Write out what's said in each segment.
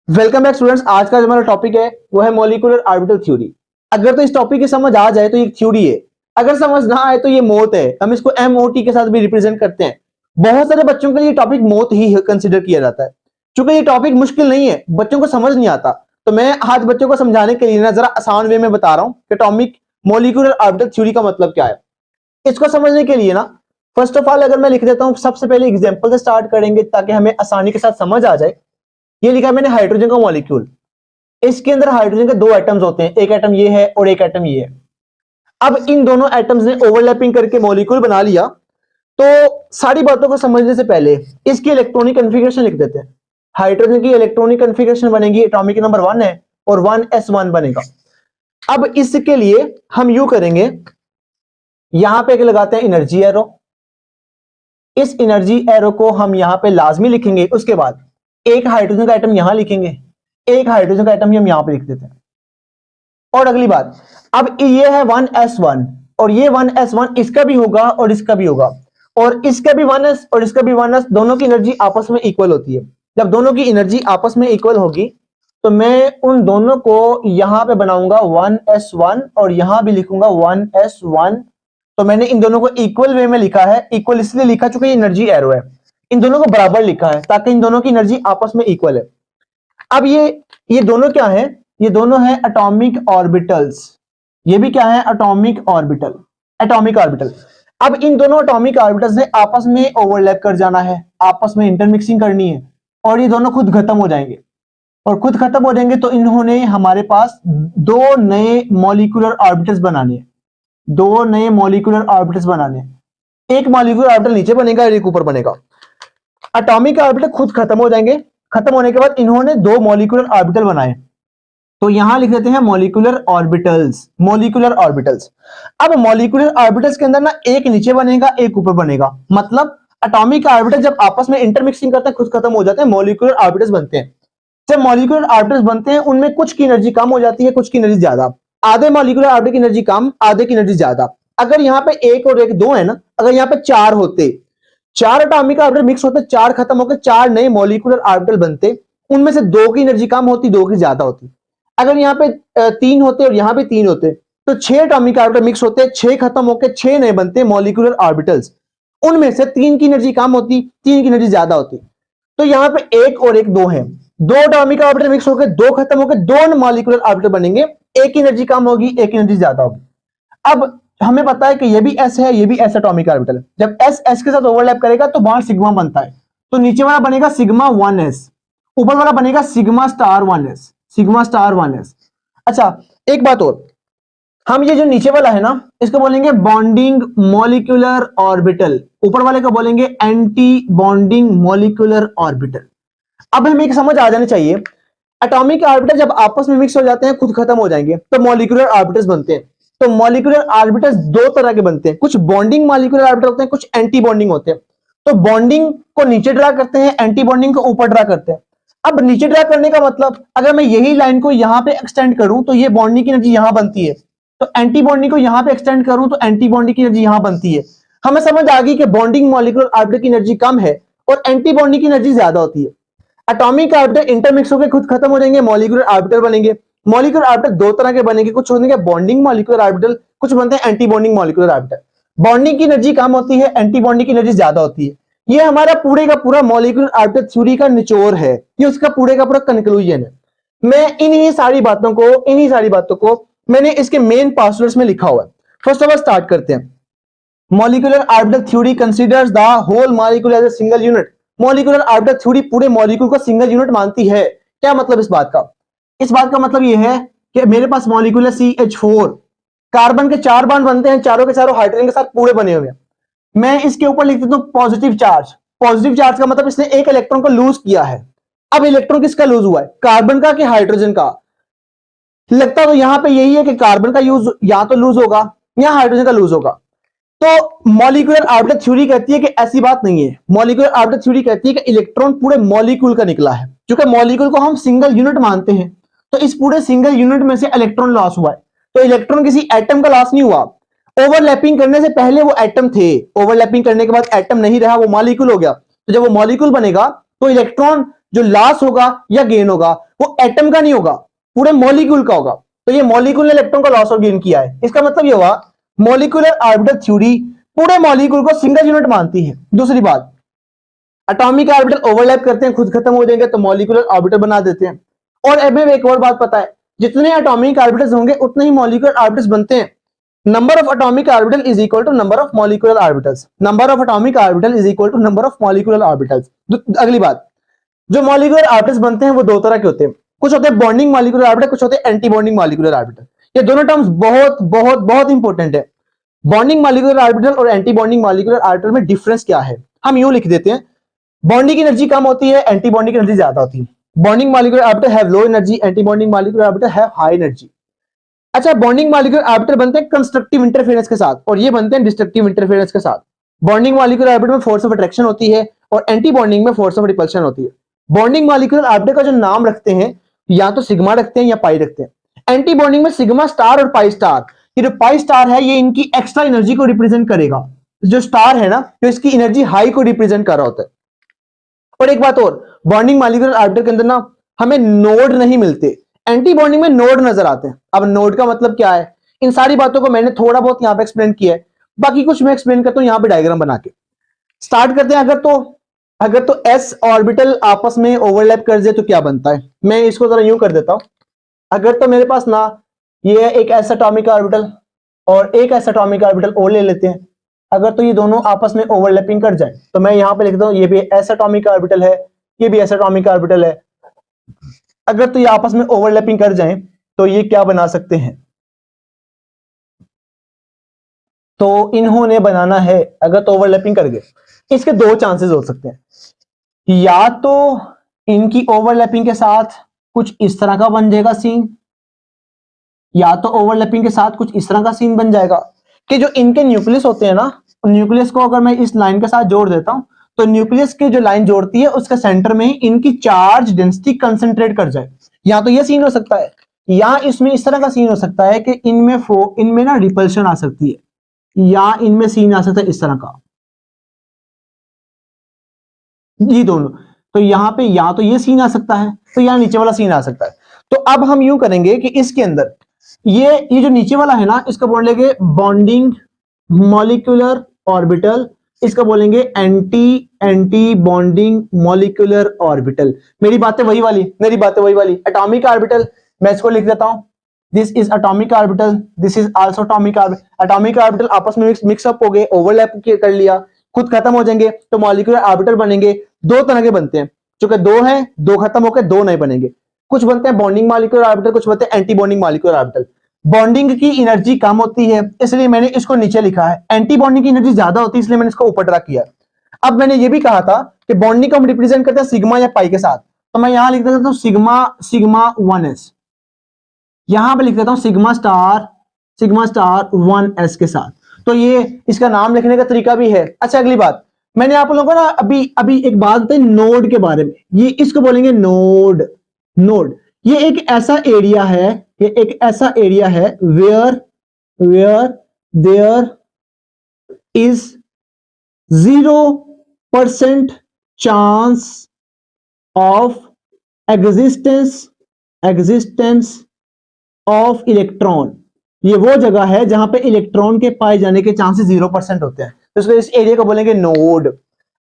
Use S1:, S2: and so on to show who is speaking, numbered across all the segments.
S1: Welcome back students. आज का जो हमारा टॉपिक है वो है मॉलिक्यूलर ऑर्बिटल थ्योरी। अगर तो इस टॉपिक की समझ आ जाए तो ये थ्योरी है, अगर समझ ना आए तो ये मौत है। हम इसको MOT के साथ भी रिप्रेजेंट करते हैं। बहुत सारे बच्चों के लिए टॉपिक मौत ही कंसिडर किया जाता है। क्योंकि ये टॉपिक मुश्किल नहीं है, बच्चों को समझ नहीं आता, तो मैं आज बच्चों को समझाने के लिए ना जरा आसान वे में बता रहा हूं कि टॉपिक मॉलिक्यूलर ऑर्बिटल थ्योरी का मतलब क्या है। इसको समझने के लिए ना फर्स्ट ऑफ ऑल अगर मैं लिख देता हूं, सबसे पहले एग्जाम्पल से स्टार्ट करेंगे ताकि हमें आसानी के साथ समझ आ जाए। ये लिखा है मैंने हाइड्रोजन का मॉलिक्यूल। इसके अंदर हाइड्रोजन के दो एटम्स होते हैं, एक एटम ये है और एक एटम ये है। अब इन दोनों एटम्स ने ओवरलैपिंग करके मॉलिक्यूल बना लिया। तो सारी बातों को समझने से पहले इसकी इलेक्ट्रॉनिक कन्फिगरेशन लिख देते हैं। हाइड्रोजन की इलेक्ट्रॉनिक कन्फिगरेशन बनेगी, एटॉमिक नंबर 1 है और 1s1 बनेगा। अब इसके लिए हम यू करेंगे, यहां पे लगाते हैं एनर्जी एरो। इस एनर्जी एरो को हम यहां पे लाजमी लिखेंगे। उसके बाद एक हाइड्रोजन का एटम यहां लिखेंगे, एक हाइड्रोजन का एटम हम यहां पे लिख देते हैं। और अगली बात, अब ये है 1s1 और ये 1s1 इसका भी होगा और इसका भी होगा, और इसका भी 1s और इसका भी 1s, दोनों की एनर्जी आपस में इक्वल होती है। जब दोनों की एनर्जी आपस में इक्वल होगी तो मैं उन दोनों को यहां पे बनाऊंगा 1s1 और यहां भी लिखूंगा 1s1। तो मैंने इन दोनों को इक्वल वे में लिखा है। इक्वल इसलिए लिखा चूंकि ये एनर्जी एरो है, इन दोनों को बराबर लिखा है ताकि इन दोनों की एनर्जी आपस में इक्वल है। अब ये दोनों क्या है? ये दोनों हैं एटॉमिक ऑर्बिटल्स। ये भी क्या है? Atomic orbital, atomic orbital. अब इन दोनों एटॉमिक ऑर्बिटल्स ने आपस में ओवरलैप कर जाना है, आपस में इंटरमिक्सिंग करनी है और ये दोनों खुद खत्म हो जाएंगे। और खुद खत्म हो जाएंगे तो इन्होंने हमारे पास दो नए मॉलिक्यूलर ऑर्बिटल्स बनाने हैं, दो नए मॉलिक्यूलर ऑर्बिटल्स बनाने हैं। एक मॉलिक्यूलर ऑर्बिटल नीचे बनेगा और एक ऊपर बनेगा। एटॉमिक ऑर्बिटल खुद खत्म हो जाएंगे, खत्म होने के बाद इन्होंने दो मॉलिक्यूलर ऑर्बिटल बनाए, तो यहां लिख देते हैं मॉलिक्यूलर ऑर्बिटल्स, मॉलिक्यूलर ऑर्बिटल्स। अब मॉलिक्यूलर ऑर्बिटल्स के अंदर ना एक नीचे बनेगा एक ऊपर बनेगा, मतलब एटॉमिक ऑर्बिटल जब आपस में इंटरमिक्सिंग करते हैं खुद खत्म हो जाते हैं, मॉलिक्यूलर ऑर्बिटल्स बनते हैं। जब मॉलिक्यूलर ऑर्बिटल्स बनते हैं उनमें कुछ की एनर्जी कम हो जाती है, कुछ की एनर्जी ज्यादा। आधे मॉलिक्यूलर ऑर्बिटल की एनर्जी कम, आधे की एनर्जी ज्यादा। अगर यहां पे एक और एक दो है ना, अगर यहां पे चार होते, चार एटॉमिक ऑर्बिटल मिक्स होते, चार खत्म होकर चार नए मॉलिक्यूलर ऑर्बिटल बनते, उनमें से दो की एनर्जी कम होती, दो की ज्यादा होती। अगर यहाँ पे तीन होते और यहाँ पे तीन होते तो छह एटॉमिक ऑर्बिटल मिक्स होते, छह खत्म होकर छह नए बनते मॉलिक्यूलर ऑर्बिटल्स। उनमें से तीन की एनर्जी कम होती, तीन की एनर्जी ज्यादा होती। तो यहाँ पे एक और एक दो है, दो एटॉमिक ऑर्बिटल मिक्स होकर दो खत्म होकर दो मॉलिक्यूलर ऑर्बिटल बनेंगे, एक की एनर्जी कम होगी, एक की एनर्जी ज्यादा होगी। अब हमें पता है कि ये भी एस है, ये भी एस एटॉमिक ऑर्बिटल है। जब एस एस के साथ ओवरलैप करेगा तो वहां सिग्मा बनता है, तो नीचे वाला बनेगा सिग्मा 1s, ऊपर वाला बनेगा sigma star 1s, sigma star 1s। अच्छा एक बात और, हम ये जो नीचे वाला है ना इसको बोलेंगे बॉन्डिंग मॉलिक्यूलर ऑर्बिटल, ऊपर वाले को बोलेंगे एंटी बॉन्डिंग मॉलिक्यूलर ऑर्बिटल। अब हमें एक समझ आ जानी चाहिए, एटॉमिक ऑर्बिटल जब आपस में मिक्स हो जाते हैं खुद खत्म हो जाएंगे तो मॉलिक्यूलर ऑर्बिटल्स बनते हैं। तो मॉलिक्यूलर ऑर्बिटल्स दो तरह के बनते हैं, कुछ बॉन्डिंग मॉलिक्यूलर ऑर्बिटल होते हैं, कुछ एंटी बॉन्डिंग होते हैं। तो बॉन्डिंग को नीचे ड्रा करते हैं, एंटी बॉन्डिंग को ऊपर ड्रा करते हैं। अब नीचे ड्रा करने का मतलब, अगर मैं यही लाइन को यहां पे एक्सटेंड करूं तो ये बॉन्डिंग की एनर्जी यहां बनती है, तो एंटी बॉन्डिंग को यहां पे एक्सटेंड करूं तो एंटी बॉन्डिंग की एनर्जी यहां बनती है। हमें समझ आ गई कि बॉन्डिंग मॉलिक्यूलर ऑर्बिटल की एनर्जी कम है और एंटी बॉन्डिंग की एनर्जी ज्यादा होती है। एटॉमिक ऑर्बिटल इंटरमिक्स होकर खुद खत्म हो जाएंगे, मॉलिक्यूलर ऑर्बिटल बनेंगे। मॉलिक्यूलर ऑर्बिटल दो तरह के बनेंगे, कुछ होंगे बॉन्डिंग मॉलिक्यूलर ऑर्बिटल, कुछ बनते हैं anti bonding molecular orbital. Bonding की एनर्जी कम होती है, एंटी बॉन्डिंग की एनर्जी ज्यादा होती है। ये हमारा पूरे का पूरा मॉलिक्यूलर ऑर्बिटल थ्योरी का निचोड़ है, ये उसका पूरे का पूरा कंक्लूजन है। मैं इन्हीं सारी बातों को मैंने इसके मेन पास्टर्स में लिखा हुआ है। फर्स्ट ऑफ ऑल स्टार्ट करते हैं। Molecular orbital theory considers the whole molecule as a single unit. Molecular orbital theory पूरे मॉलिक्यूल को सिंगल यूनिट मानती है। क्या मतलब इस बात का? इस बात का मतलब यह है कि मेरे पास मॉलिक्यूल है CH4, कार्बन के चार बॉन्ड बनते हैं, चारों के चारों हाइड्रोजन के साथ पूरे बने हुए हैं। मैं इसके ऊपर लिख देता हूं पॉजिटिव चार्ज। पॉजिटिव चार्ज का मतलब इसने एक इलेक्ट्रॉन को लूज किया है। अब इलेक्ट्रॉन किसका लूज हुआ है? कार्बन का कि हाइड्रोजन का? लगता तो यहां पे यही है कि कार्बन का यूज या तो लूज होगा या हाइड्रोजन का लूज होगा। तो मॉलिक्यूलर ऑर्बिटल थ्योरी कहती है कि ऐसी बात नहीं है। मॉलिक्यूलर ऑर्बिटल थ्योरी कहती है कि इलेक्ट्रॉन पूरे मॉलिक्यूल का निकला है। क्योंकि मॉलिक्यूल को हम सिंगल यूनिट मानते हैं, तो इस पूरे सिंगल यूनिट में से इलेक्ट्रॉन लॉस हुआ है। तो इलेक्ट्रॉन किसी एटम का लॉस नहीं हुआ। ओवरलैपिंग करने से पहले वो एटम थे, ओवरलैपिंग करने के बाद एटम नहीं रहा, वो मॉलिक्यूल हो गया। तो जब वो मॉलिक्यूल बनेगा तो इलेक्ट्रॉन जो लॉस होगा या गेन होगा वो एटम का नहीं होगा, पूरे मॉलिक्यूल का होगा। तो ये मॉलिक्यूल ने इलेक्ट्रॉन का लॉस और गेन किया है। इसका मतलब ये हुआ मॉलिक्यूलर ऑर्बिटल थ्योरी पूरे मॉलिक्यूल को सिंगल यूनिट मानती है। दूसरी बात, एटॉमिक ऑर्बिटल ओवरलैप करते हैं, खुद खत्म हो जाएंगे तो मॉलिक्यूलर ऑर्बिटल बना देते हैं। और अब में एक और बात पता है, जितने एटॉमिक ऑर्बिटल्स होंगे उतने ही मॉलिक्यूलर ऑर्बिटल्स बनते हैं। Number of atomic orbital is equal to number of molecular orbitals. Number of atomic orbital is equal to number of molecular orbitals. अगली बात, जो मॉलिक्यूलर ऑर्बिटल्स बनते हैं वो दो तरह के होते हैं। कुछ होते हैं बॉन्डिंग मॉलिक्यूलर ऑर्बिटल, कुछ होते हैं एंटी बॉन्डिंग मॉलिक्यूलर ऑर्बिटल। ये दोनों टर्म्स बहुत बहुत बहुत इंपॉर्टेंट है। बॉन्डिंग मॉलिक्यूलर ऑर्बिटल और एंटी बॉन्डिंग मॉलिक्यूलर ऑर्बिटल में डिफरेंस क्या है, हम यूं लिख देते हैं, बॉन्डिंग की एनर्जी कम होती है, एंटी बॉन्डिंग की एनर्जी ज्यादा होती है। Bonding molecular orbital have low energy, anti bonding molecular orbital have high energy. अच्छा, बॉन्डिंग मॉलिक्यूलर ऑर्बिटल बनते हैं कंस्ट्रक्टिव इंटरफेरेंस के साथ और ये बनते हैं डिस्ट्रक्टिव इंटरफेरेंस के साथ। बॉन्डिंग मॉलिक्यूलर ऑर्बिटल में फोर्स ऑफ अट्रैक्शन होती है और एंटी बॉन्डिंग में फोर्स ऑफ रिपल्शन होती है। बॉन्डिंग मॉलिक्यूलर ऑर्बिटल का जो नाम रखते हैं या तो सिग्मा रखते हैं या पाई रखते हैं। एंटी बॉन्डिंग में सिग्मा स्टार और पाई स्टार, ये जो पाई स्टार है ये इनकी एक्स्ट्रा एनर्जी को रिप्रेजेंट करेगा, जो स्टार है ना जो इसकी एनर्जी हाई को रिप्रेजेंट कर रहा होता है। और एक बात और, बॉन्डिंग मॉलिक्यूलर ऑर्बिटल के अंदर ना हमें नोड नहीं मिलते, एंटी बॉन्डिंग में नोड नजर आते हैं। अब नोड का मतलब क्या है, इन सारी बातों को मैंने थोड़ा बहुत यहां पे एक्सप्लेन किया है, बाकी कुछ मैं एक्सप्लेन करता हूं यहां पे डायग्राम बना के। स्टार्ट करते हैं। अगर तो एस ऑर्बिटल आपस में ओवरलैप कर जाए तो क्या बनता है, मैं इसको जरा यूं कर देता हूं। अगर तो मेरे पास ना ये एक एस एटॉमिक ऑर्बिटल और एक एस एटॉमिक ऑर्बिटल और ले लेते हैं, अगर तो ये दोनों आपस में ओवरलैपिंग कर जाए तो मैं यहां पे लिखता हूं ये भी एस एटॉमिक ऑर्बिटल है, ये भी एस एटॉमिक ऑर्बिटल है। अगर तो ये आपस में ओवरलैपिंग कर जाएं तो ये क्या बना सकते हैं, तो इन्होंने बनाना है, अगर तो ओवरलैपिंग कर गए, इसके दो चांसेस हो सकते हैं। या तो इनकी ओवरलैपिंग के साथ कुछ इस तरह का बन जाएगा सीन, या तो ओवरलैपिंग के साथ कुछ इस तरह का सीन बन जाएगा कि जो इनके न्यूक्लियस होते हैं ना, न्यूक्लियस को अगर मैं इस लाइन के साथ जोड़ देता हूं तो न्यूक्लियस की जो लाइन जोड़ती है उसके सेंटर में इनकी चार्ज डेंसिटी कंसंट्रेट कर जाए। या तो यह सीन हो सकता है, या इसमें इस तरह का सीन हो सकता है कि इनमें ना रिपल्शन आ सकती है, या इनमें सीन आ सकता है इस तरह का, ये दोनों। तो यहां पे या तो ये सीन आ सकता है तो यहां नीचे वाला सीन आ सकता है। तो अब हम यूं करेंगे कि इसके अंदर ये जो नीचे वाला है ना इसको बोलेंगे बॉन्डिंग मॉलिक्यूलर ऑर्बिटल, इसको बोलेंगे एंटी बॉन्डिंग मॉलिक्यूलर ऑर्बिटल। मेरी बातें वही वाली एटॉमिक ऑर्बिटल, मैं इसको लिख देता हूं, this is atomic orbital, this is also atomic orbital. Atomic orbital आपस में मिक्सअप हो गए, ओवरलैप कर लिया, खुद खत्म हो जाएंगे तो मॉलिक्यूलर ऑर्बिटल बनेंगे। दो तरह के बनते हैं, चूंकि दो हैं, दो खत्म होकर दो नए बनेंगे। कुछ बनते हैं बॉन्डिंग मॉलिक्यूलर ऑर्बिटल, कुछ बनते हैं anti bonding molecular orbital. Bonding की एनर्जी कम होती है इसलिए मैंने इसको नीचे लिखा है, एंटी बॉन्डिंग की एनर्जी ज्यादा होती है इसलिए मैंने इसको ऊपर ड्रा किया। अब मैंने ये भी कहा था कि बॉन्डिंग को हम रिप्रेजेंट करते हैं सिग्मा या पाई के साथ, तो मैं यहां लिख देता हूं सिग्मा 1s, यहां पे लिख देता हूं सिग्मा स्टार 1s के साथ। तो ये इसका नाम लिखने का तरीका भी है। अच्छा, अगली बात, मैंने आप लोगों को ना अभी एक बात बताई नोड के बारे में, ये इसको बोलेंगे नोड। ये एक ऐसा एरिया है, where there is 0% chance of existence of electron. ये वो जगह है जहां पे इलेक्ट्रॉन के पाए जाने के चांसेस 0% होते हैं, तो इसको इस एरिया को बोलेंगे नोड।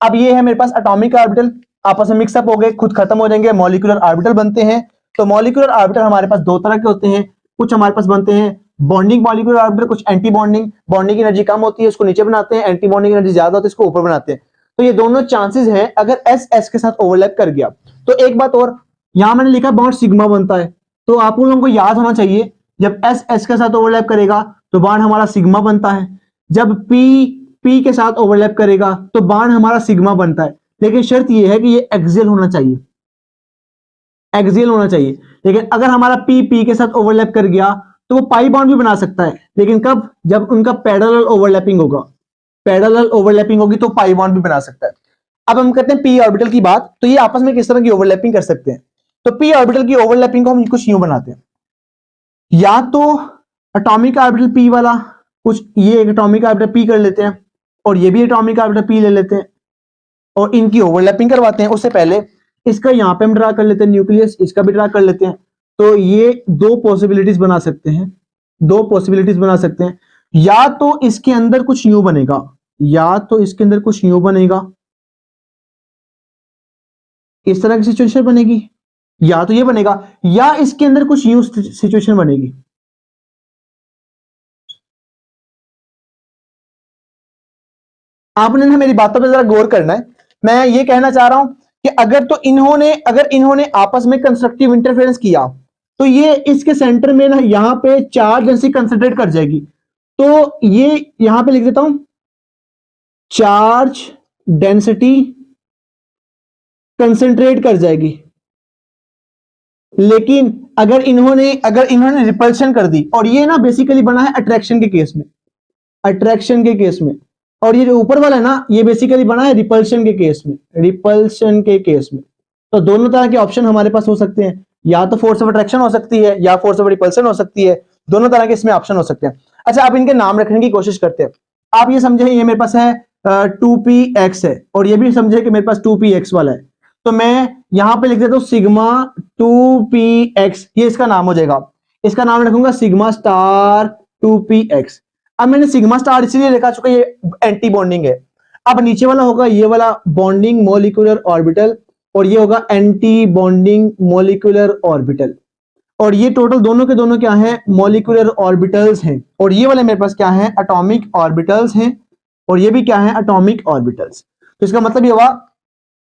S1: अब ये है मेरे पास एटॉमिक ऑर्बिटल, आपस में मिक्सअप हो गए, खुद खत्म हो जाएंगे, मॉलिक्यूलर ऑर्बिटल बनते हैं। तो मॉलिक्यूलर ऑर्बिटल हमारे पास दो तरह के होते हैं, कुछ हमारे पास बनते हैं बॉन्डिंग मॉलिक्यूलर ऑर्बिटल, कुछ एंटी बॉन्डिंग। बॉन्डिंग की एनर्जी कम होती है, इसको नीचे बनाते हैं, एंटी बॉन्डिंग की एनर्जी ज्यादा होती है, इसको ऊपर बनाते हैं। तो ये दोनों चांसेस हैं अगर एस के साथ ओवरलैप कर गया। तो एक बात और, यहां मैंने लिखा बॉन्ड सिग्मा बनता है, तो आप लोगों को याद होना चाहिए जब एस के साथ ओवरलैप करेगा तो बाण हमारा सिग्मा बनता है, जब पी के साथ ओवरलैप करेगा तो बाण हमारा सिग्मा बनता है। लेकिन शर्त यह है कि ये एक्सियल होना चाहिए। लेकिन अगर हमारा पी के साथ ओवरलैप कर गया तो वो पाई बॉन्ड भी बना सकता है, लेकिन कब, जब उनका पैरेलल ओवरलैपिंग होगी तो पाई बॉन्ड भी बना सकता है। अब हम करते हैं पी ऑर्बिटल की बात, तो ये आपस में किस तरह की ओवरलैपिंग कर सकते हैं। तो पी ऑर्बिटल की ओवरलैपिंग को हम कुछ यूं बनाते हैं, या तो एटॉमिक ऑर्बिटल पी वाला, कुछ ये एक एटॉमिक ऑर्बिटल पी कर लेते हैं और ये भी एटॉमिक ऑर्बिटल पी ले लेते हैं, और इनकी ओवरलैपिंग करवाते हैं। उससे पहले इसका यहां पे हम ड्रा कर लेते हैं न्यूक्लियस, इसका भी ड्रा कर लेते हैं। तो ये दो पॉसिबिलिटीज बना सकते हैं, दो पॉसिबिलिटीज बना सकते हैं। या तो इसके अंदर कुछ यूं बनेगा, या तो इसके अंदर कुछ यूं बनेगा, इस तरह की सिचुएशन बनेगी, या तो ये बनेगा, या इसके अंदर कुछ यूं सिचुएशन बनेगी। आपने ना मेरी बातों पर जरा गौर करना है। मैं ये कहना चाह रहा हूं कि अगर इन्होंने आपस में कंस्ट्रक्टिव इंटरफेरेंस किया तो ये इसके सेंटर में ना यहां पे चार्ज ऐसी कंसंट्रेट कर जाएगी। तो ये यहां पे लिख देता हूं, चार्ज डेंसिटी कंसंट्रेट कर जाएगी। लेकिन अगर इन्होंने रिपल्शन कर दी, और ये ना बेसिकली बना है अट्रैक्शन के केस में, अट्रैक्शन के केस में, और ये जो ऊपर वाला है ना ये बेसिकली बना है रिपल्शन के केस में, रिपल्शन के केस में। तो दोनों तरह के ऑप्शन हमारे पास हो सकते हैं, या तो फोर्स ऑफ अट्रैक्शन हो सकती है या फोर्स ऑफ रिपल्शन हो सकती है। दोनों तरह के इसमें ऑप्शन हो सकते हैं। अच्छा, आप इनके नाम रखने की कोशिश करते हैं। आप ये समझे ये मेरे पास है 2px है, और ये भी समझे कि मेरे पास 2px वाला है। तो मैं यहां पे लिख देता हूं सिग्मा 2px, ये इसका नाम हो जाएगा। इसका नाम रखूंगा सिग्मा स्टार 2px। अब मैंने सिग्मा स्टार इसलिए लिखा, चुका ये एंटी बॉन्डिंग है। अब नीचे वाला होगा ये वाला बॉन्डिंग मॉलिक्यूलर ऑर्बिटल, और ये होगा एंटी बॉन्डिंग मॉलिक्यूलर ऑर्बिटल। और ये टोटल दोनों के दोनों क्या है, मॉलिक्यूलर ऑर्बिटल्स हैं। और ये वाले मेरे पास क्या है, एटॉमिक ऑर्बिटल्स हैं, और ये भी क्या है, एटॉमिक ऑर्बिटल्स। तो इसका मतलब ये हुआ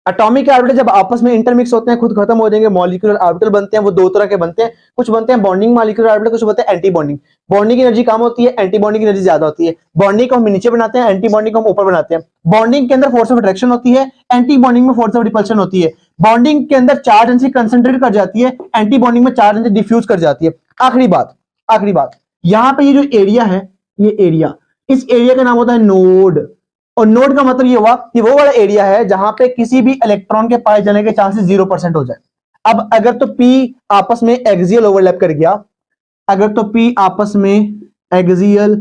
S1: एटॉमिक ऑर्बिटल जब आपस में इंटरमिक्स होते हैं खुद खत्म हो जाएंगे, मॉलिक्यूलर ऑर्बिटल बनते हैं। वो दो तरह के बनते हैं, कुछ बनते हैं बॉन्डिंग मॉलिक्यूलर ऑर्बिटल, कुछ बनते हैं एंटी बॉन्डिंग। बॉन्डिंग की एनर्जी कम होती है, एंटी बॉन्डिंग की एनर्जी ज्यादा होती है। बॉन्डिंग को हम नीचे बनाते हैं, एंटी बॉन्डिंग को हम ऊपर बनाते हैं। बॉन्डिंग के अंदर फोर्स ऑफ अट्रैक्शन होती है, एंटी बॉन्डिंग में फोर्स ऑफ रिपल्शन होती है। बॉन्डिंग के अंदर चार्ज एनर्जी कंसंट्रेट कर जाती है, एंटी बॉन्डिंग में चार्ज एनर्जी डिफ्यूज कर जाती है। आखिरी बात यहां पे ये जो एरिया है, ये एरिया, इस एरिया का नाम होता है नोड। और नोड का मतलब ये हुआ कि वो वाला एरिया है जहां पे किसी भी इलेक्ट्रॉन के पाए जाने के चांसेस 0% हो जाए। अब अगर तो P आपस में एक्सियल ओवरलैप कर गया, अगर तो P आपस में एक्सियल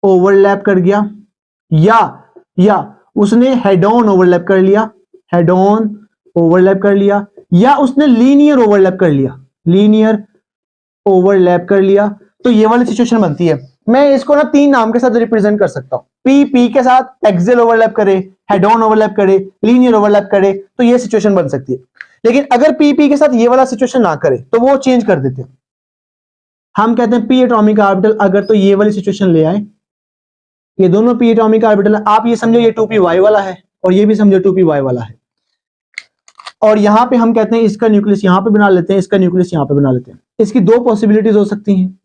S1: ओवरलैप कर गया, या उसने हेड ऑन ओवरलैप कर लिया, हेड ऑन ओवरलैप कर लिया, या उसने लीनियर ओवरलैप कर लिया, लीनियर ओवरलैप कर लिया, तो ये वाली सिचुएशन बनती है। मैं इसको ना तीन नाम के साथ रिप्रेजेंट कर सकता हूं। पी के साथ एक्सियल ओवरलैप करे, हेड ऑन ओवरलैप करे, लीनियर ओवरलैप करे, तो ये सिचुएशन बन सकती है। लेकिन अगर पी के साथ ये वाला सिचुएशन ना करे तो वो चेंज कर देते हैं। हम कहते हैं पी एटॉमिक ऑर्बिटल अगर तो ये वाली सिचुएशन ले आए, ये दोनों पी एटॉमिक ऑर्बिटल, आप ये समझो ये 2py वाला है और ये भी समझो 2py वाला है। और यहां पे हम कहते हैं इसका न्यूक्लियस यहां पे बना लेते हैं, इसका न्यूक्लियस यहां पे बना लेते हैं। इसकी दो पॉसिबिलिटीज हो सकती हैं,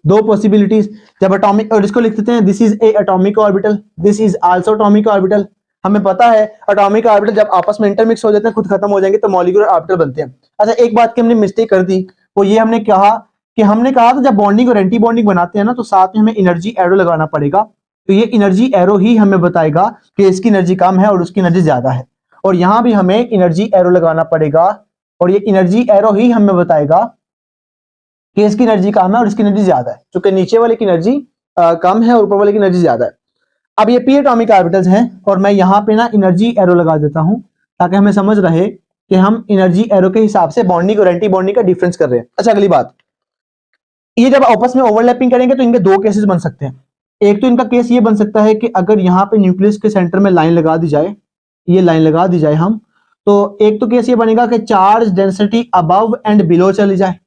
S1: दो पॉसिबिलिटीज। जब एटॉमिक, और इसको लिख देते हैं this is a atomic orbital, this is also atomic orbital. हमें पता है एटॉमिक ऑर्बिटल जब आपस में इंटरमिक्स हो जाते हैं खुद खत्म हो जाएंगे तो मॉलिक्यूलर ऑर्बिटल बनते हैं। अच्छा, एक बात की हमने मिस्टेक कर दी, वो ये हमने कहा था जब बॉन्डिंग और एंटी बॉन्डिंग बनाते हैं ना तो साथ में हमें एनर्जी एरो लगाना पड़ेगा। तो ये एनर्जी एरो ही हमें बताएगा कि इसकी एनर्जी कम है और उसकी एनर्जी ज्यादा है। और यहां भी हमें एनर्जी एरो लगाना पड़ेगा, और ये एनर्जी एरो ही हमें बताएगा कि इसकी एनर्जी कम है और इसकी एनर्जी ज्यादा है, क्योंकि नीचे वाले की एनर्जी कम है और ऊपर वाले की एनर्जी ज्यादा है। अब ये पी एटॉमिक ऑर्बिटल्स हैं, और मैं यहां पे ना एनर्जी एरो लगा देता हूं ताकि हमें समझ रहे कि हम एनर्जी एरो के हिसाब से बॉन्डिंग और एंटी बॉन्डिंग का डिफरेंस कर रहे हैं। अच्छा, अगली बात, ये जब आपस में ओवरलैपिंग करेंगे तो इनके दो केसेस बन सकते हैं। एक तो इनका केस ये बन सकता है कि अगर यहां पे न्यूक्लियस के सेंटर में लाइन लगा दी जाए, ये लाइन लगा दी जाए हम, तो एक तो केस ये बनेगा कि charge density above and below चली जाए।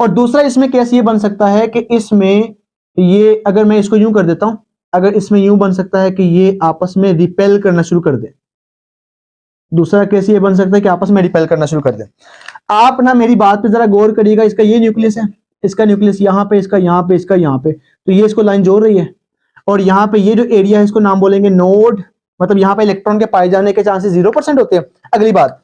S1: और दूसरा इसमें केस ये बन सकता है कि इसमें ये, अगर मैं इसको यूं कर देता हूं, अगर इसमें यूं बन सकता है कि ये आपस में रिपेल करना शुरू कर दे। दूसरा केस ये बन सकता है कि आपस में रिपेल करना शुरू कर दे। आप ना मेरी बात पे जरा गौर करिएगा, इसका ये न्यूक्लियस है, इसका न्यूक्लियस यहां पे, इसका यहां पे, इसका यहां पे, तो ये इसको लाइन जोड़ रही है। और यहां पे ये जो एरिया है इसको नाम बोलेंगे नोड, मतलब यहां पे इलेक्ट्रॉन के पाए जाने के चांसेस 0% होते हैं। अगली बात,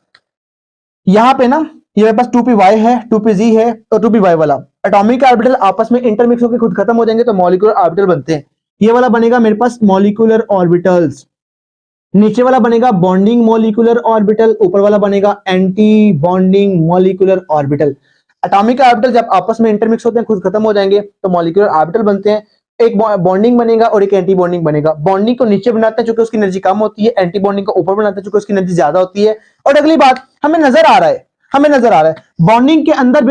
S1: यहां पे ना ये मेरे पास 2py है, 2pz है और 2py वाला एटॉमिक ऑर्बिटल आपस में इंटरमिक्स होकर खुद खत्म हो जाएंगे तो मॉलिक्यूलर ऑर्बिटल बनते हैं। ये वाला बनेगा मेरे पास मॉलिक्यूलर ऑर्बिटल्स, नीचे वाला बनेगा बॉन्डिंग मॉलिक्यूलर ऑर्बिटल, ऊपर वाला बनेगा anti bonding molecular orbital. Atomic orbital जब आपस में इंटरमिक्स होते हैं खुद खत्म हो जाएंगे तो मॉलिक्यूलर ऑर्बिटल बनते हैं। एक बॉन्डिंग बनेगा और एक एंटी बॉन्डिंग बनेगा। बॉन्डिंग को नीचे बनाते हैं चूंकि उसकी एनर्जी कम होती है, एंटी बॉन्डिंग को ऊपर बनाते हैं चूंकि उसकी एनर्जी ज्यादा होती है। और अगली बात, हमें नजर आ रहा है बॉन्डिंग के अंदर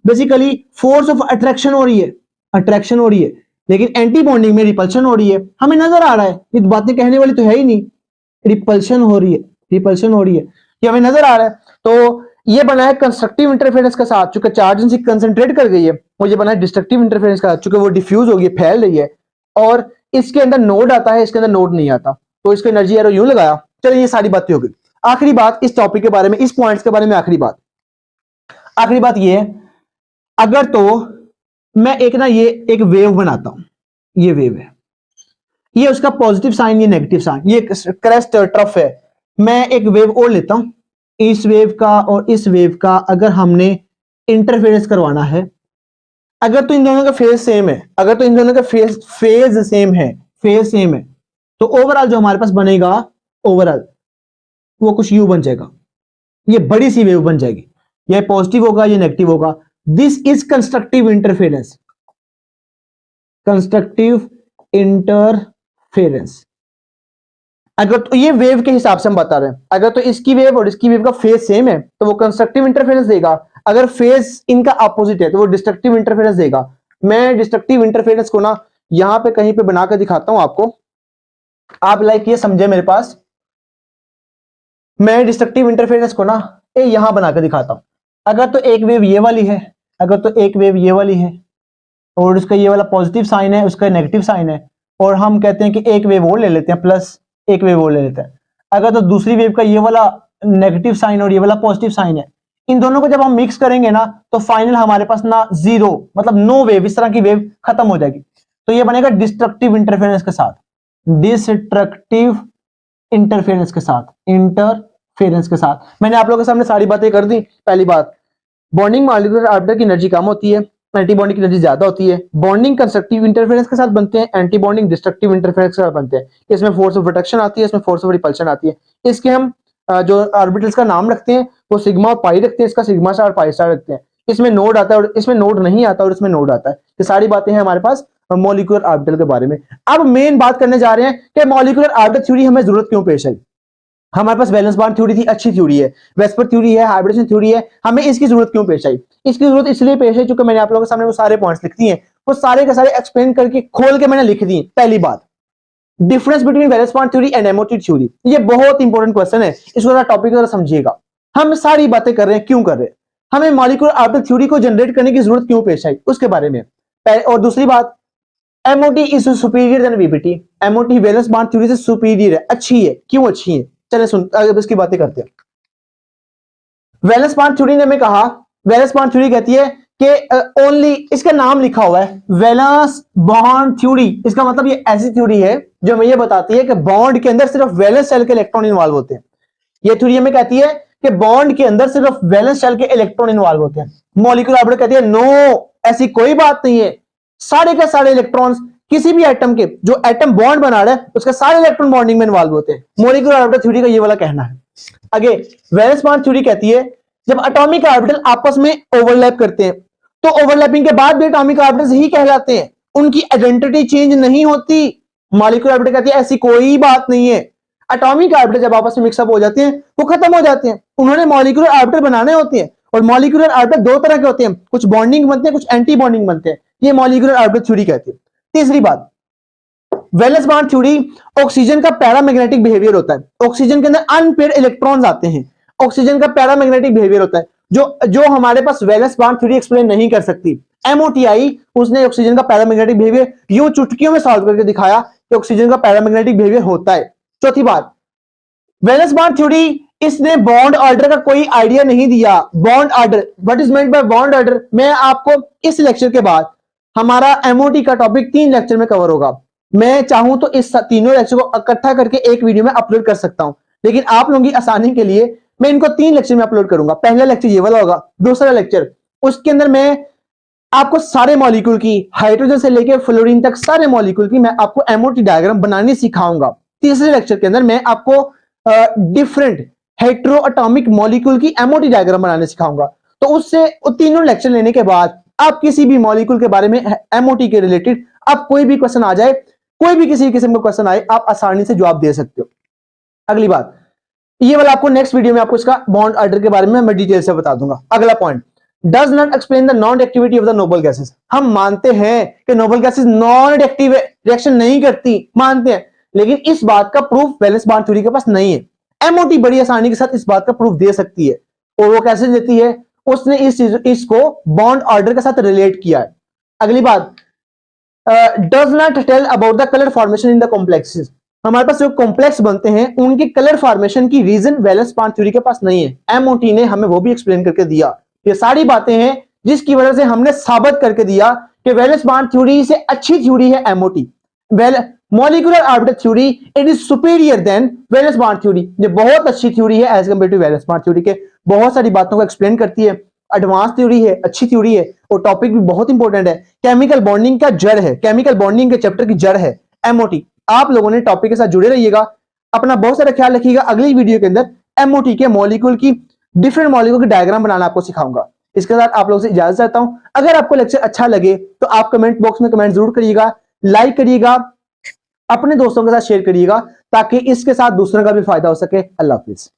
S1: बेसिकली फोर्स ऑफ अट्रैक्शन हो रही है, लेकिन एंटी बॉन्डिंग में रिपल्शन हो रही है। हमें नजर आ रहा है, ये बातें कहने वाली तो है ही नहीं, रिपल्शन हो रही है, ये हमें नजर आ रहा है। तो ये बना है कंस्ट्रक्टिव इंटरफेरेंस के साथ, चूंकि चार्ज इनसे कंसंट्रेट कर गई है, और ये बना है डिस्ट्रक्टिव इंटरफेरेंस का, चूंकि वो डिफ्यूज होगी, फैल रही है, और इसके अंदर नोड आता है, इसके अंदर नोड नहीं आता, तो इसको एनर्जी एरो यूं लगाया। चलिए ये सारी बातें हो गई। आखिरी बात इस टॉपिक के बारे में, इस पॉइंट्स के बारे में आखिरी बात ये है, अगर तो मैं एक वेव बनाता हूं, ये वेव है, ये उसका पॉजिटिव साइन, ये नेगेटिव साइन, ये क्रेस्ट ट्रफ है। मैं एक वेव और लेता हूं, इस वेव का और इस वेव का अगर हमने इंटरफेरेंस करवाना है, अगर तो इन दोनों का फेज सेम है, तो ओवरऑल जो हमारे पास बनेगा, ओवरऑल वो कुछ यू बन जाएगा, ये बड़ी सी वेव बन जाएगी, ये पॉजिटिव होगा, ये नेगेटिव होगा। This is constructive interference. अगर तो ये वेव के हिसाब से हम बता रहे हैं, अगर तो इसकी वेव और इसकी वेव का फेज सेम है तो वो कंस्ट्रक्टिव इंटरफेरेंस देगा, अगर फेज इनका अपोजिट है तो वो डिस्ट्रक्टिव इंटरफेरेंस देगा। मैं डिस्ट्रक्टिव इंटरफेरेंस को ना यहां पे कहीं पे बनाकर दिखाता हूं आपको, आप ये समझे मेरे पास। मैं डिस्ट्रक्टिव इंटरफेरेंस को ना यहां बनाकर दिखाता हूं। अगर तो एक वेव ये वाली है, और उसका ये वाला पॉजिटिव साइन है, उसका नेगेटिव साइन है, और हम कहते हैं कि एक वेव और ले लेते हैं, प्लस एक वेव और ले लेते हैं। अगर तो दूसरी वेव का ये वाला नेगेटिव साइन और ये वाला पॉजिटिव साइन है, इन दोनों को जब हम मिक्स करेंगे ना, तो फाइनल हमारे पास ना जीरो, मतलब नो वेव, इस तरह की वेव खत्म हो जाएगी। तो ये बनेगा डिस्ट्रक्टिव इंटरफेरेंस के साथ, मैंने आप लोगों के सामने सारी बातें कर दी। पहली बात, बॉन्डिंग मॉलिक्यूलर ऑर्बिटल की एनर्जी कम होती है, एंटी बॉन्डिंग की एनर्जी ज्यादा होती है। बॉन्डिंग कंस्ट्रक्टिव इंटरफेरेंस के साथ बनते हैं, एंटी बॉन्डिंग डिस्ट्रक्टिव इंटरफेरेंस के साथ बनते हैं। इसमें फोर्स ऑफ अट्रैक्शन आती है, इसमें फोर्स ऑफ रिपल्शन आती है। इसके हम जो ऑर्बिटल्स का नाम रखते हैं वो सिग्मा और पाई रखते हैं, इसका सिग्मा स्टार और पाई स्टार रखते हैं। इसमें नोड आता है और इसमें नोड नहीं आता, और इसमें नोड आता है। ये सारी बातें हैं हमारे पास मॉलिक्यूलर ऑर्बिटल के बारे में। अब मेन बात करने जा रहे हैं कि मॉलिक्यूलर ऑर्बिटल थ्योरी हमें जरूरत क्यों पेश आई। हमारे पास वैलेंस बॉन्ड थ्योरी थी, अच्छी थ्योरी है, वेस्पर थ्योरी है, हाइब्रिडेशन थ्योरी है, हमें इसकी जरूरत क्यों पेश आई? इसकी जरूरत इसलिए पेश आई क्योंकि मैंने आप लोगों के सामने वो सारे पॉइंट्स लिख दिए हैं, वो सारे के सारे एक्सप्लेन करके खोल के मैंने लिख दिए। पहली बात, difference between valence bond theory and MOT theory, ये बहुत इंपॉर्टेंट क्वेश्चन है, इसको जरा टॉपिक जरा समझिएगा। हम सारी बातें कर रहे हैं, क्यों कर रहे हैं, हमें मॉलिक्यूलर ऑर्बिटल थ्योरी को जनरेट करने की जरूरत क्यों पेश आई, उसके बारे में। और दूसरी बात, MOT is superior than VBT, MOT valence bond theory से सुपीरियर है, अच्छी है, क्यों अच्छी है, चले सुन अब इसकी बातें करते हैं। वैलेंस बॉन्ड थ्योरी ने हमें कहा, वैलेंस बॉन्ड थ्योरी कहती है कि ओनली, इसका नाम लिखा हुआ है वैलेंस बॉन्ड थ्योरी, इसका मतलब ये ऐसी थ्योरी है जो हमें ये बताती है कि बॉन्ड के अंदर सिर्फ वैलेंस शेल के इलेक्ट्रॉन इन्वॉल्व होते हैं। ये थ्योरी हमें कहती है कि बॉन्ड के अंदर सिर्फ वैलेंस शेल के इलेक्ट्रॉन इन्वॉल्व होते हैं। मॉलिक्यूलर ऑर्बिटल कहती है नो, ऐसी कोई बात नहीं है, सारे के सारे इलेक्ट्रॉन्स किसी भी एटम के, जो एटम बॉन्ड बना रहा है उसके सारे इलेक्ट्रॉन बॉन्डिंग में इन्वॉल्व होते हैं। मॉलिक्यूलर ऑर्बिटल थ्योरी का ये वाला कहना है। आगे वैलेंस बॉन्ड थ्योरी कहती है जब एटॉमिक ऑर्बिटल आपस में ओवरलैप करते हैं तो ओवरलैपिंग के बाद भी एटॉमिक ऑर्बिटल्स ही कहलाते हैं, उनकी आइडेंटिटी चेंज नहीं होती। मॉलिक्यूलर ऑर्बिटल कहती है ऐसी कोई बात नहीं है, एटॉमिक ऑर्बिटल जब आपस में मिक्सअप हो जाते हैं वो खत्म हो जाते हैं। उन्होंने मॉलिक्यूलर ऑर्बिटल बनाने होते हैं, और मॉलिक्यूलर ऑर्बिटल दो तरह के होते हैं, कुछ बॉन्डिंग बनते हैं, कुछ एंटी बॉन्डिंग बनते हैं। ये मॉलिक्यूलर ऑर्बिटल थ्योरी कहती है। तीसरी बात, वैलेंस बॉन्ड थ्योरी, ऑक्सीजन का पैरामैग्नेटिक बिहेवियर होता है, ऑक्सीजन के अंदर अनपेयर्ड इलेक्ट्रॉन्स आते हैं, ऑक्सीजन का पैरामैग्नेटिक बिहेवियर होता है जो हमारे पास वैलेंस बॉन्ड थ्योरी एक्सप्लेन नहीं कर सकती। एमओटीआई, उसने ऑक्सीजन का पैरामैग्नेटिक बिहेवियर यूं चुटकियों में सॉल्व करके दिखाया कि ऑक्सीजन का पैरामैग्नेटिक बिहेवियर होता है। चौथी बात, वैलेंस बॉन्ड थ्योरी, इसने बॉन्ड ऑर्डर का कोई आइडिया नहीं दिया। Bond order, what is meant by bond order, मैं आपको इस लेक्चर के बाद, हमारा एमओटी का टॉपिक 3 लेक्चर में कवर होगा, मैं चाहूं तो इस तीनों लेक्चर को इकट्ठा करके एक वीडियो में अपलोड कर सकता हूं, लेकिन आप लोगों की आसानी के लिए मैं इनको 3 लेक्चर में अपलोड करूंगा। पहला लेक्चर ये वाला होगा, दूसरा लेक्चर उसके अंदर मैं आपको सारे मॉलिक्यूल की, हाइड्रोजन से लेकर फ्लोरीन तक सारे मॉलिक्यूल की मैं आपको एमओटी डायग्राम बनाने सिखाऊंगा। तीसरे लेक्चर के अंदर मैं आपको डिफरेंट हेटेरो एटॉमिक मॉलिक्यूल की एमओटी डायग्राम बनाने सिखाऊंगा। तो उससे तीनों लेक्चर लेने के बाद आप किसी भी मॉलिक्यूल के बारे में एमओटी के रिलेटेड आप कोई भी क्वेश्चन आ जाए, कोई भी किसी किस्म का क्वेश्चन आए, आप आसानी से जवाब दे सकते हो। अगली बात, ये वाला आपको नेक्स्ट वीडियो में आपको इसका बॉन्ड ऑर्डर के बारे में मैं डिटेल से बता दूंगा। अगला point, does not explain the non activity of the noble gases. हम मानते हैं कि noble gases non active reaction नहीं करती, मानते हैं, लेकिन इस बात का प्रूफ वैलेंस बॉन्ड थ्योरी के पास नहीं है। एमओटी बड़ी आसानी के साथ इस बात का प्रूफ दे सकती है, और वो कैसे देती है, उसने इसको बॉन्ड ऑर्डर के साथ रिलेट किया है। अगली बात, does not tell about the colour formation in the complexes. हमारे पास जो कॉम्प्लेक्स बनते हैं उनके कलर फॉर्मेशन की रीजन वैलेंस बॉन्ड थ्योरी के पास नहीं है। एमओटी ने हमें वो भी एक्सप्लेन करके दिया। ये सारी बातें हैं जिसकी वजह से हमने साबित करके दिया कि वैलेंस बॉन्ड थ्योरी से अच्छी थ्योरी है MOT. Molecular orbital theory it is superior than valence bond theory. ये बहुत अच्छी थ्योरी है as compare to valence bond theory के, बहुत सारी बातों को एक्सप्लेन करती है, एडवांस थ्योरी है, अच्छी थ्योरी है, और टॉपिक भी बहुत इंपॉर्टेंट है। केमिकल बॉन्डिंग का जड़ है, केमिकल बॉन्डिंग के चैप्टर की जड़ है एमओटी। आप लोगों ने टॉपिक के साथ जुड़े रहिएगा, अपना बहुत सारा ख्याल रखिएगा। अगली वीडियो के अंदर एमओटी के मॉलिक्यूल की डिफरेंट मॉलिक्यूल की डायग्राम बनाना आपको सिखाऊंगा। इसके साथ आप लोगों से इजाजत चाहता हूं। अगर आपको लेक्चर अच्छा लगे तो आप कमेंट बॉक्स में कमेंट जरूर करिएगा, लाइक करिएगा, अपने दोस्तों के साथ शेयर करिएगा, ताकि इसके साथ दूसरों का भी फायदा हो सके। अल्लाह हाफिज।